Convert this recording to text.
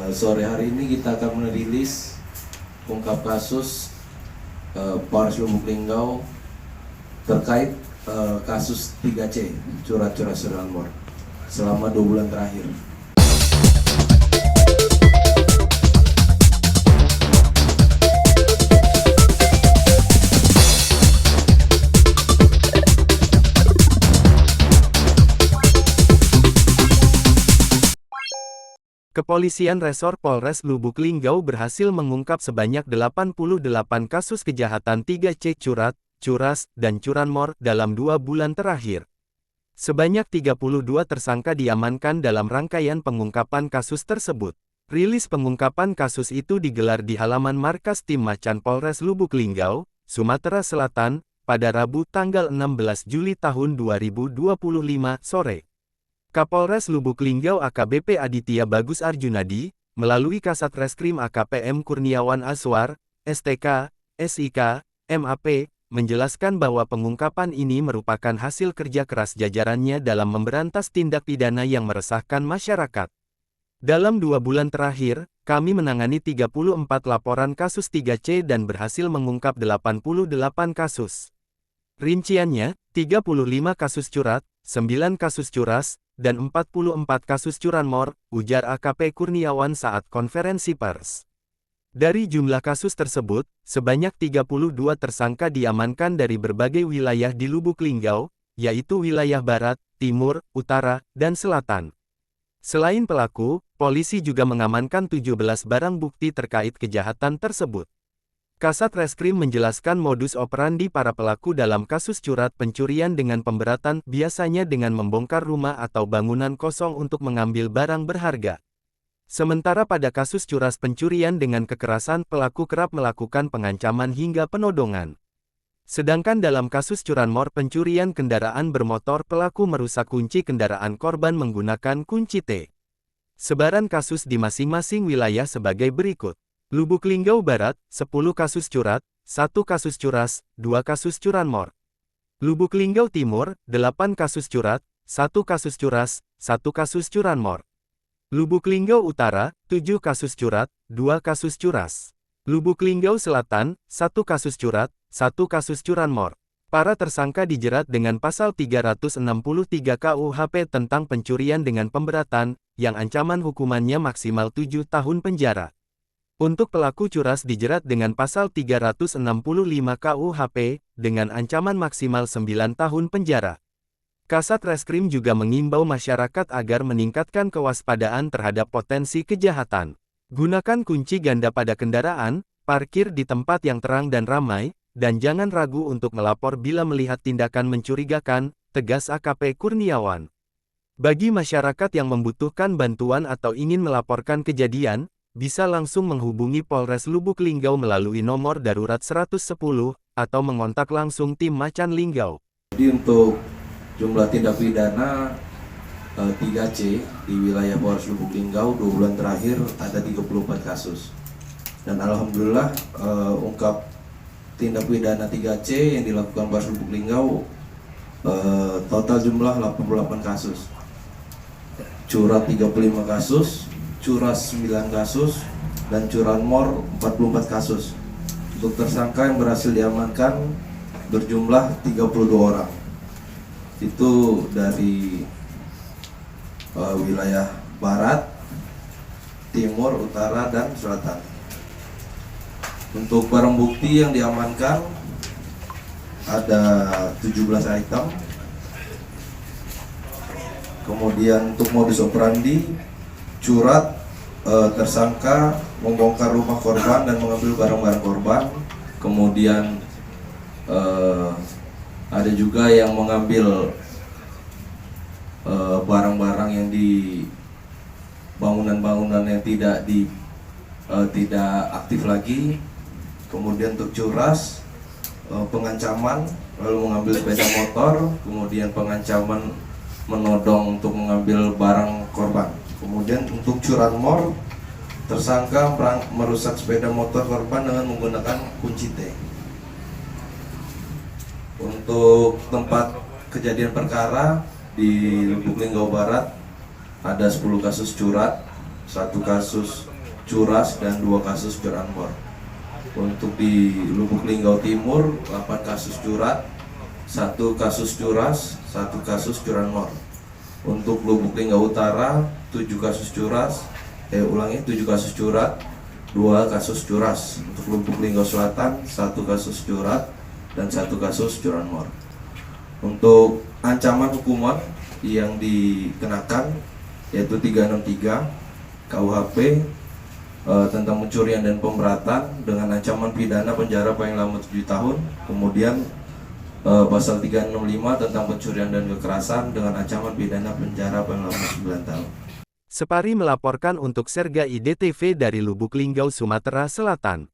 Sore hari ini kita akan merilis ungkap kasus Polres Lubuk Linggau terkait kasus 3C curat-curat Curanmor selama 2 bulan terakhir. Kepolisian Resor Polres Lubuk Linggau berhasil mengungkap sebanyak 88 kasus kejahatan 3C curas, dan curanmor dalam 2 bulan terakhir. Sebanyak 32 tersangka diamankan dalam rangkaian pengungkapan kasus tersebut. Rilis pengungkapan kasus itu digelar di halaman markas Tim Macan Polres Lubuk Linggau, Sumatera Selatan, pada Rabu tanggal 16 Juli tahun 2025 sore. Kapolres Lubuk Linggau AKBP Aditya Bagus Arjunadi, melalui Kasat Reskrim AKP M Kurniawan Aswar, STK, SIK, MAP, menjelaskan bahwa pengungkapan ini merupakan hasil kerja keras jajarannya dalam memberantas tindak pidana yang meresahkan masyarakat. Dalam 2 bulan terakhir, kami menangani 34 laporan kasus 3C dan berhasil mengungkap 88 kasus. Rinciannya, 35 kasus curat, 9 kasus curas, dan 44 kasus curanmor, ujar AKP Kurniawan saat konferensi pers. Dari jumlah kasus tersebut, sebanyak 32 tersangka diamankan dari berbagai wilayah di Lubuk Linggau, yaitu wilayah Barat, Timur, Utara, dan Selatan. Selain pelaku, polisi juga mengamankan 17 barang bukti terkait kejahatan tersebut. Kasat Reskrim menjelaskan modus operandi para pelaku dalam kasus curat pencurian dengan pemberatan biasanya dengan membongkar rumah atau bangunan kosong untuk mengambil barang berharga. Sementara pada kasus curas pencurian dengan kekerasan pelaku kerap melakukan pengancaman hingga penodongan. Sedangkan dalam kasus curanmor pencurian kendaraan bermotor pelaku merusak kunci kendaraan korban menggunakan kunci T. Sebaran kasus di masing-masing wilayah sebagai berikut. Lubuk Linggau Barat, 10 kasus curat, 1 kasus curas, 2 kasus curanmor. Lubuk Linggau Timur, 8 kasus curat, 1 kasus curas, 1 kasus curanmor. Lubuk Linggau Utara, 7 kasus curat, 2 kasus curas. Lubuk Linggau Selatan, 1 kasus curat, 1 kasus curanmor. Para tersangka dijerat dengan pasal 363 KUHP tentang pencurian dengan pemberatan, yang ancaman hukumannya maksimal 7 tahun penjara. Untuk pelaku curas dijerat dengan pasal 365 KUHP, dengan ancaman maksimal 9 tahun penjara. Kasat Reskrim juga mengimbau masyarakat agar meningkatkan kewaspadaan terhadap potensi kejahatan. Gunakan kunci ganda pada kendaraan, parkir di tempat yang terang dan ramai, dan jangan ragu untuk melapor bila melihat tindakan mencurigakan, tegas AKP Kurniawan. Bagi masyarakat yang membutuhkan bantuan atau ingin melaporkan kejadian, bisa langsung menghubungi Polres Lubuk Linggau melalui nomor darurat 110, atau mengontak langsung Tim Macan Linggau. Jadi untuk jumlah tindak pidana 3C di wilayah Polres Lubuk Linggau 2 bulan terakhir ada 34 kasus. Dan alhamdulillah ungkap tindak pidana 3C yang dilakukan Polres Lubuk Linggau total jumlah 88 kasus. Curat 35 kasus, curas 9 kasus, dan curanmor 44 kasus. Untuk tersangka yang berhasil diamankan berjumlah 32 orang. Itu dari wilayah Barat, Timur, Utara, dan Selatan. Untuk barang bukti yang diamankan ada 17 item. Kemudian untuk modus operandi curat, tersangka membongkar rumah korban dan mengambil barang-barang korban. Kemudian ada juga yang mengambil barang-barang yang di bangunan-bangunan yang tidak aktif lagi. Kemudian untuk curas, pengancaman, lalu mengambil sepeda motor, kemudian pengancaman menodong untuk mengambil barang korban. Kemudian untuk curanmor, tersangka merusak sepeda motor korban dengan menggunakan kunci T. Untuk tempat kejadian perkara di Lubuk Linggau Barat ada 10 kasus curat, 1 kasus curas, dan 2 kasus curanmor. Untuk di Lubuk Linggau Timur 8 kasus curat, 1 kasus curas, 1 kasus curanmor. Untuk Lubuk Linggau Utara 7 kasus curas, 7 kasus curat, 2 kasus curas. Untuk Lubuk Linggau Selatan 1 kasus curat dan 1 kasus curanmor. Untuk ancaman hukuman yang dikenakan yaitu 363 KUHP tentang pencurian dan pemberatan dengan ancaman pidana penjara paling lama 7 tahun. Kemudian pasal 365 tentang pencurian dan kekerasan dengan ancaman pidana penjara paling lama 9 tahun. Separi melaporkan untuk Serga IDTV dari Lubuk Linggau, Sumatera Selatan.